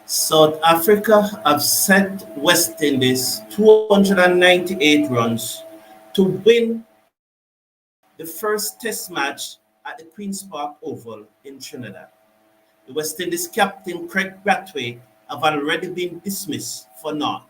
South Africa have set West Indies 298 runs to win the first test match at the Queen's Park Oval in Trinidad. The West Indies captain Kraigg Brathwaite have already been dismissed for naught,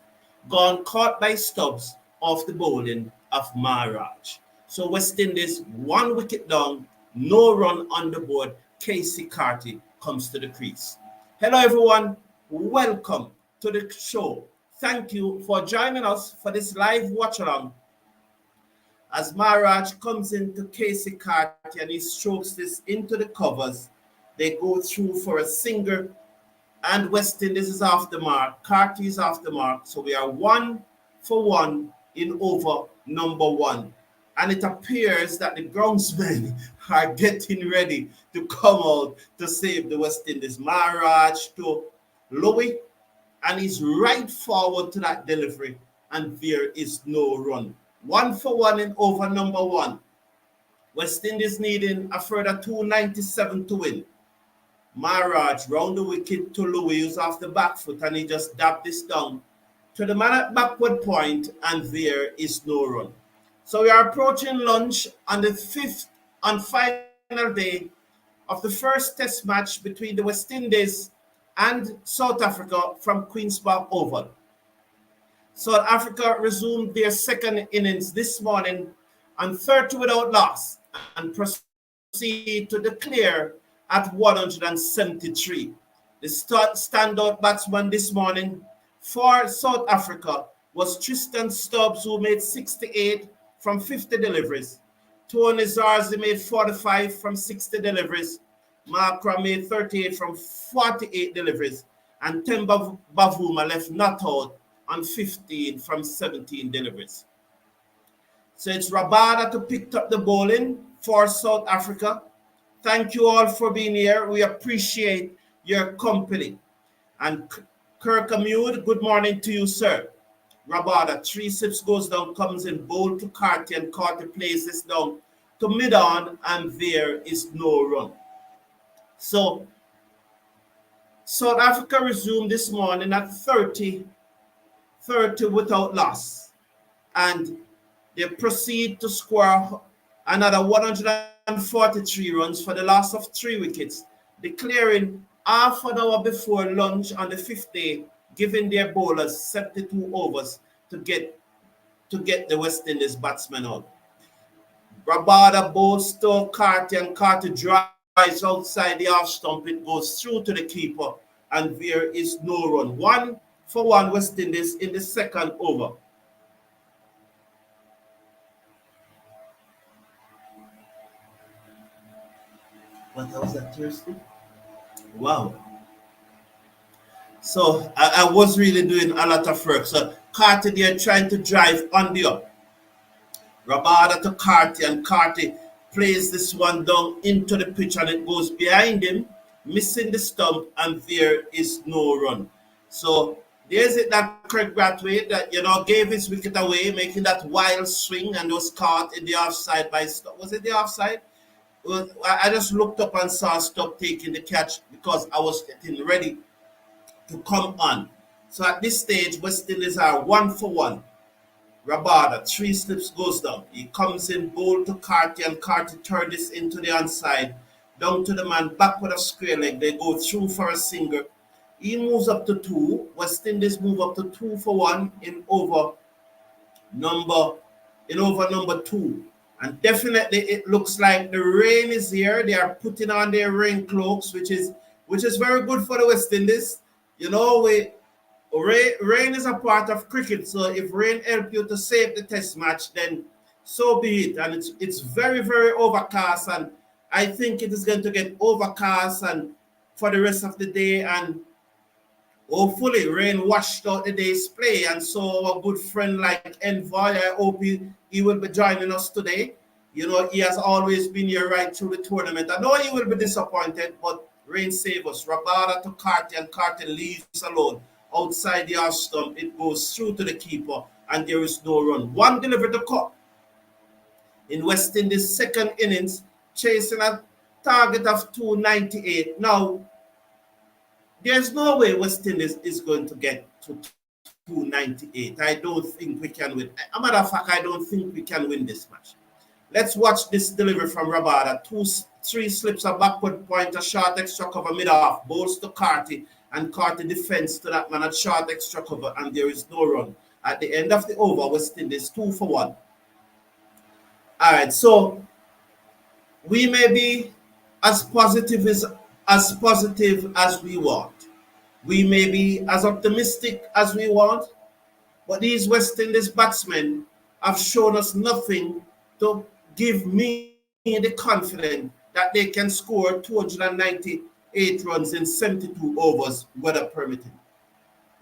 gone caught by Stubbs off the bowling of Maharaj. So West Indies 1 wicket down, no run on the board. Keacy Carty comes to the crease. Hello everyone, welcome to the show. Thank you for joining us for this live watch along as Maharaj comes into Keacy Carty and he strokes this into the covers. They go through for a single, and West Indies is off the mark. Carty is off the mark. So we are 1 for 1 in over number 1. And it appears that the groundsmen are getting ready to come out to save the West Indies. Maharaj to Louis, and he's right forward to that delivery, and there is no run. 1 for 1 in over number 1. West Indies needing a further 297 to win. Maharaj round the wicket to Louis, who's off the back foot, and he just dabbed this down to the man at backward point, and there is no run. So we are approaching lunch on the 5th and final day of the first test match between the West Indies and South Africa from Queen's Park Oval. South Africa resumed their second innings this morning on 30 without loss and proceed to declare at 173. The standout batsman this morning for South Africa was Tristan Stubbs, who made 68 from 50 deliveries. Zorzi made 45 from 60 deliveries. Markram made 38 from 48 deliveries. And Temba Bavuma left not out on 15 from 17 deliveries. So it's Rabada to pick up the bowling for South Africa. Thank you all for being here. We appreciate your company. And Kirkamute, good morning to you, sir. Rabada, 3 sips goes down, comes in bowl to Carty, and Carty plays this down to mid-on, and there is no run. So South Africa resumed this morning at 30 without loss, and they proceed to score another 143 runs for the loss of 3 wickets, declaring half an hour before lunch on the 5th day, giving their bowlers 72 overs to get the West Indies batsmen out. Rabada bowls to Carty, and Carty drives outside the off stump. It goes through to the keeper, and there is no run. 1 for 1 West Indies in the second over. What was that, Thursday? Wow. So I was really doing a lot of work. So Carty there trying to drive on the up. Rabada to Carty, and Carty plays this one down into the pitch, and it goes behind him, missing the stump, and there is no run. So there's it that Kraigg Brathwaite that gave his wicket away, making that wild swing, and was caught in the offside by Stubbs. Was it the offside? I just looked up and saw Stubbs taking the catch because I was getting ready to come on. So at this stage, West Indies are 1 for 1. Rabada, 3 slips goes down. He comes in bowl to Carty, and Carty turned this into the onside. Down to the man, back with a square leg. They go through for a single. He moves up to 2. West Indies move up to 2 for 1 in over number 2. And definitely it looks like the rain is here. They are putting on their rain cloaks, which is very good for the West Indies. Rain is a part of cricket, so if rain helps you to save the test match, then so be it. And it's very, very overcast, and I think it is going to get overcast and for the rest of the day, and hopefully rain washed out the day's play. And so our good friend like Envoy, I hope he will be joining us today. He has always been here right through the tournament. I know he will be disappointed, but rain save us. Rabada to Carty, and Carty leaves alone outside the off stump. It goes through to the keeper, and there is no run. 1 delivered to Cup in West Indies' second innings, chasing a target of 298. Now, There's no way West Indies is going to get to 298. I don't think we can win. As a matter of fact, I don't think we can win this match. Let's watch this delivery from Rabada. 3 slips, a backward point, a short extra cover, mid-off, balls to Carty, and Carty defense to that man at short extra cover, and there is no run. At the end of the over, West Indies 2 for 1. All right, so we may be as positive as we want. We may be as optimistic as we want, but these West Indies batsmen have shown us nothing to give me the confidence that they can score 298 runs in 72 overs, weather permitting.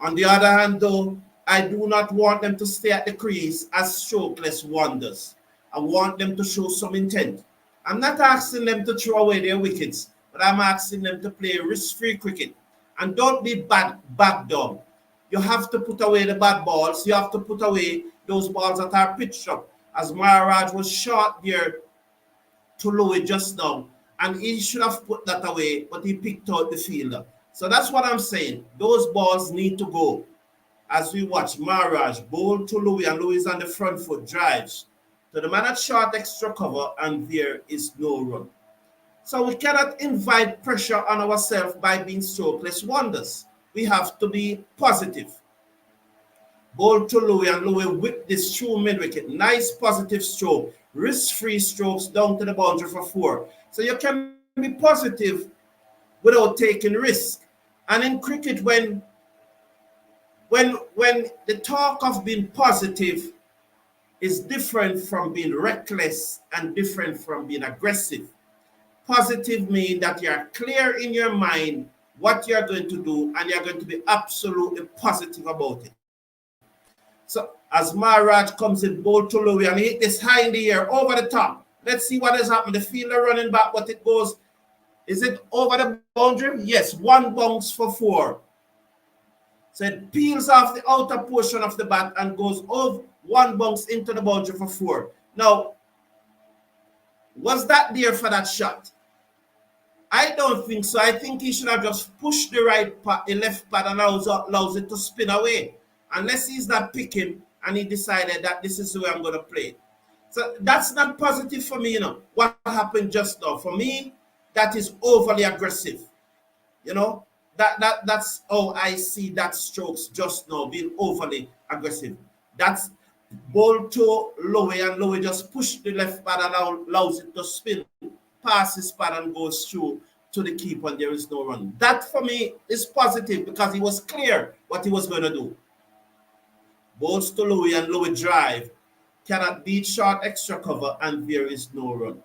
On the other hand, though, I do not want them to stay at the crease as strokeless wonders. I want them to show some intent. I'm not asking them to throw away their wickets, but I'm asking them to play risk-free cricket. And don't be back down. You have to put away the bad balls. You have to put away those balls that are pitched up. As Maharaj was short there to Louis just now, and he should have put that away, but he picked out the fielder. So that's what I'm saying. Those balls need to go. As we watch Maharaj bowl to Louis, and Louis on the front foot, drives to the man at short extra cover, and there is no run. So we cannot invite pressure on ourselves by being strokeless wonders. We have to be positive. Bowl to Louis, and Louis whipped this true mid-wicket. Nice positive stroke. Risk-free strokes down to the boundary for 4. So you can be positive without taking risk. And in cricket, when the talk of being positive is different from being reckless and different from being aggressive. Positive means that you're clear in your mind what you're going to do, and you're going to be absolutely positive about it. So as Maharaj comes in, bowl to Louis, and he hit this high in the air, over the top. Let's see what has happened. The fielder running back, but it goes, is it over the boundary? Yes, 1 bounce for 4. So it peels off the outer portion of the bat and goes over 1 bounce into the boundary for 4. Now, was that there for that shot? I don't think so. I think he should have just pushed the left pad and allows it to spin away. Unless he's not picking and he decided that this is the way I'm going to play. So that's not positive for me, what happened just now. For me, that is overly aggressive. That's how I see that strokes just now, being overly aggressive. That's ball to Louis, and Louis just pushed the left pad and allows it to spin, passes pad and goes through to the keeper, and there is no run. That for me is positive because he was clear what he was going to do. Balls to Louis, and Louis drive. Cannot beat short extra cover, and there is no run.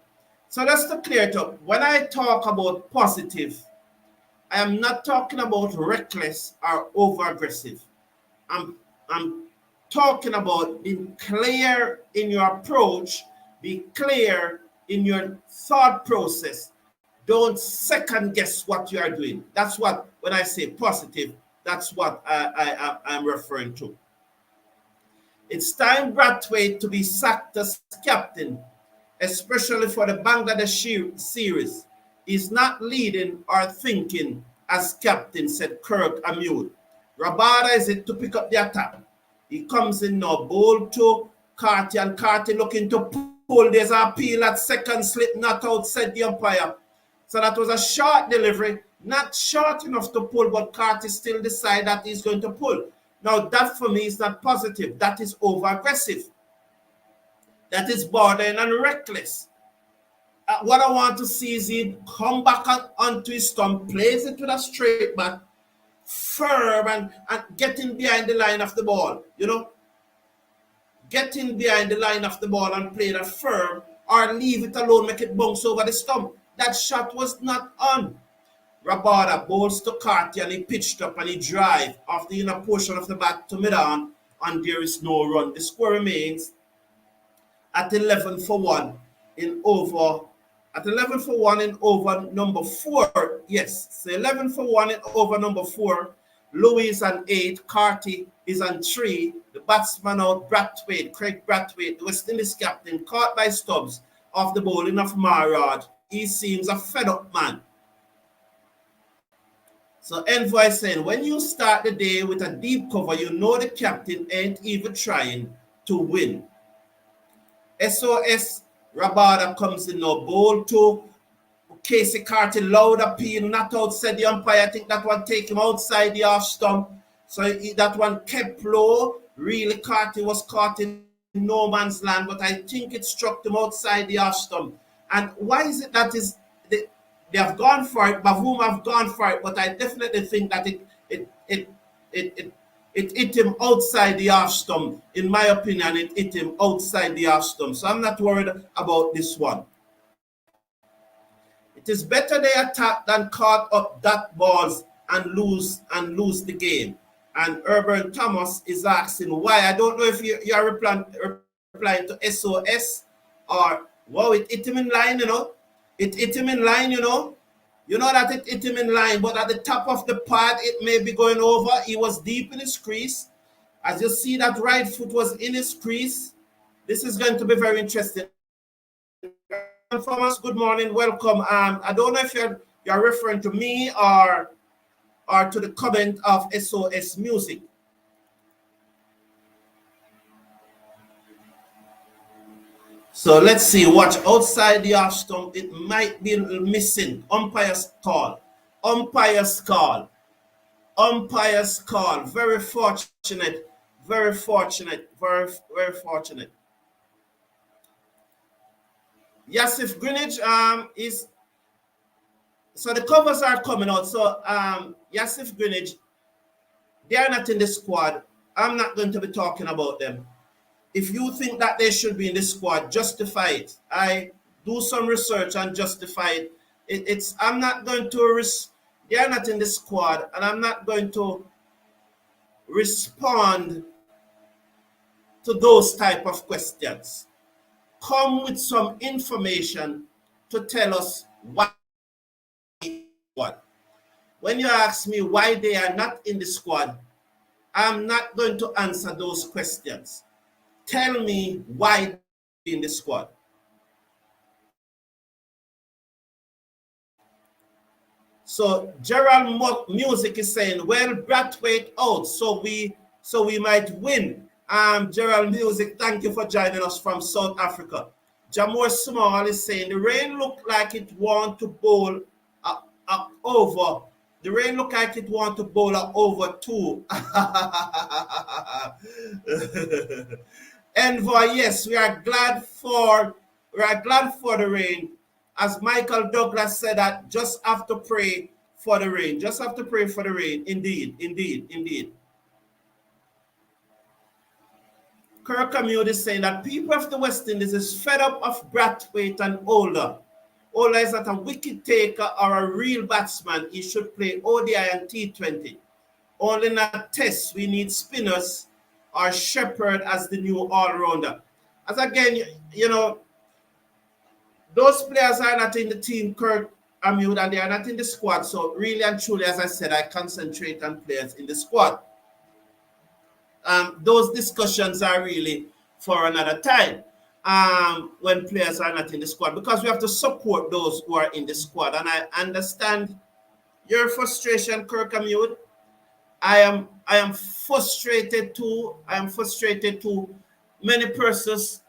So just to clear it up, when I talk about positive, I am not talking about reckless or over-aggressive. I'm talking about being clear in your approach, be clear in your thought process. Don't second guess what you are doing. That's what, when I say positive, that's what I'm referring to. It's time Brathwaite to be sacked as captain, especially for the Bangladesh series. He's not leading or thinking as captain, said Kraigg amused. Rabada is it to pick up the attack. He comes in now, bowl to Carty, and Carty looking to pull. There's an appeal at second slip, not out, said the umpire. So that was a short delivery, not short enough to pull, but Carty still decided that he's going to pull. Now, that for me is not positive. That is over-aggressive. That is bordering on reckless. What I want to see is he come back onto his stump, plays it with a straight bat, firm, and getting behind the line of the ball. Getting behind the line of the ball and play that firm, or leave it alone, make it bounce over the stump. That shot was not on. Rabada bowls to Carty, and he pitched up and he drive off the inner portion of the bat to mid-on, and there is no run. The score remains at 11 for 1 in over. At 11 for 1 in over number 4. Yes, so 11 for 1 in over number 4. Louis is on 8. Carty is on 3. The batsman out, Brathwaite, Kraigg Brathwaite, the West Indies captain, caught by Stubbs off the bowling of Maharaj. He seems a fed-up man. So Envoy saying, when you start the day with a deep cover, you know the captain ain't even trying to win. SOS Rabada comes in now. Bowl to Keacy, Carty, loud appeal, not outside the umpire. I think that one take him outside the off stump. So that one kept low. Really, Carty was caught in no man's land, but I think it struck them outside the off stump. And why is it that is they have gone for it? Bavuma have gone for it, but I definitely think that it hit him outside the off stump. In my opinion, it hit him outside the off stump. So I'm not worried about this one. It is better they attack than caught up that balls and lose the game. And Urban Thomas is asking why. I don't know if you are replying to SOS or wow, it hit him in line, you know. It hit him in line, you know. You know that it hit him in line, but at the top of the pad, it may be going over. He was deep in his crease. As you see, that right foot was in his crease. This is going to be very interesting. Thomas, good morning, welcome. I don't know if you're referring to me or to the comment of SOS Music. So let's see. Watch outside the off stump. It might be missing. Umpire's call. Umpire's call. Umpire's call. Very fortunate. Very fortunate. Very fortunate. Yasif Greenwich is so the covers are coming out. So Yasif Greenwich, they are not in the squad. I'm not going to be talking about them. If you think that they should be in the squad, justify it. I do some research and justify it. I'm not going to they are not in the squad, and I'm not going to respond to those type of questions. Come with some information to tell us what. When you ask me why they are not in the squad, I'm not going to answer those questions. Tell me why they're in the squad. So Gerald Music is saying, well, Brathwaite out, so we might win. Gerald Music, thank you for joining us from South Africa. Jamor Small is saying, the rain looked like it want to bowl over. The rain looked like it want to bowl over too. Envoy, yes, we are glad for the rain. As Michael Douglas said, that just have to pray for the rain. Just have to pray for the rain. Indeed, indeed, indeed. Kirkhamute is saying that people of the West Indies is fed up of Brathwaite and Older. Older is not a wicket taker or a real batsman. He should play ODI and T20. Only not Test. We need spinners or Shepherd as the new all-rounder. As again, you know, those players are not in the team, Kirkhamute, and they are not in the squad. So really and truly, as I said, I concentrate on players in the squad. Those discussions are really for another time when players are not in the squad, because we have to support those who are in the squad. And I understand your frustration, Kirkhamute. I am frustrated too. I am frustrated too. Many persons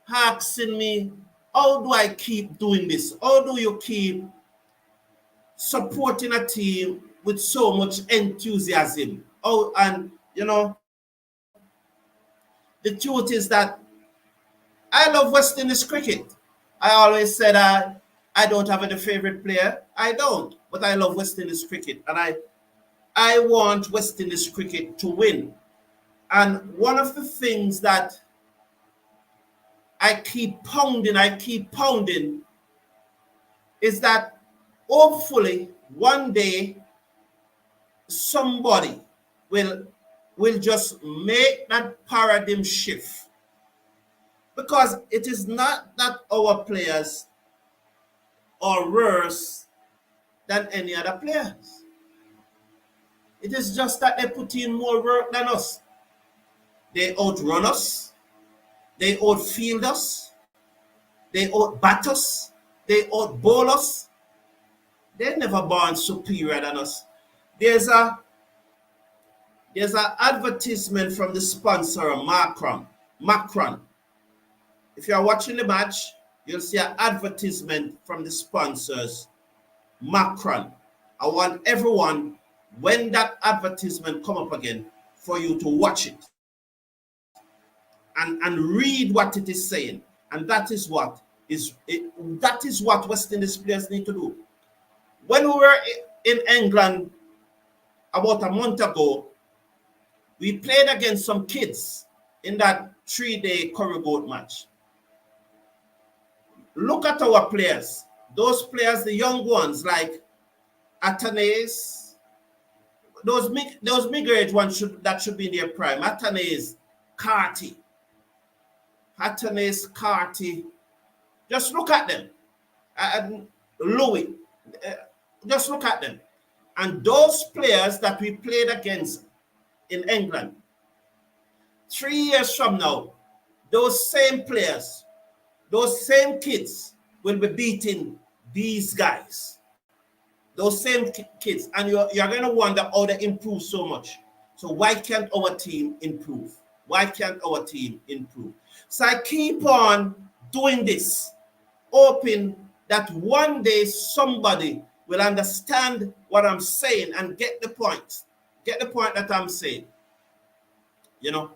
asking me, how do I keep doing this? How do you keep supporting a team with so much enthusiasm? Oh, and you know, the truth is that I love West Indies cricket. I always said I don't have any favorite player. I don't, but I love West Indies cricket, and I want West Indies cricket to win. And one of the things that I keep pounding is that hopefully one day somebody will just make that paradigm shift. Because it is not that our players are worse than any other players. It is just that they put in more work than us. They outrun us. They outfield us. They outbat us. They outbowl us. They never born superior than us. There's a advertisement from the sponsor, Markram. If you are watching the match, you'll see an advertisement from the sponsors, Markram. I want everyone, when that advertisement come up again, for you to watch it and read what it is saying. And that is what West Indies players need to do. When we were in England about a month ago, we played against some kids in that 3-day curry goat match. Look at our players. Those players, the young ones like Athanaze, those mid-age ones that should be in their prime. Athanaze, Carty. Just look at them. Louis. Just look at them. And those players that we played against in England, 3 years from now, those same players, those same kids will be beating these guys. Those same kids. And you're going to wonder how they improve so much. So why can't our team improve? Why can't our team improve? So I keep on doing this, hoping that one day somebody will understand what I'm saying and get the point. Get the point that I'm saying. You know?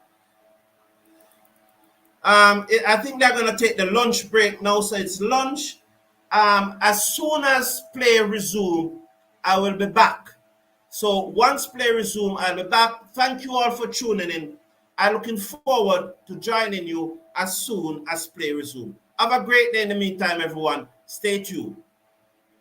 I think they're going to take the lunch break now. So it's lunch. As soon as play resume, I will be back. So once play resume, I'll be back. Thank you all for tuning in. I'm looking forward to joining you as soon as play resume. Have a great day in the meantime, everyone. Stay tuned.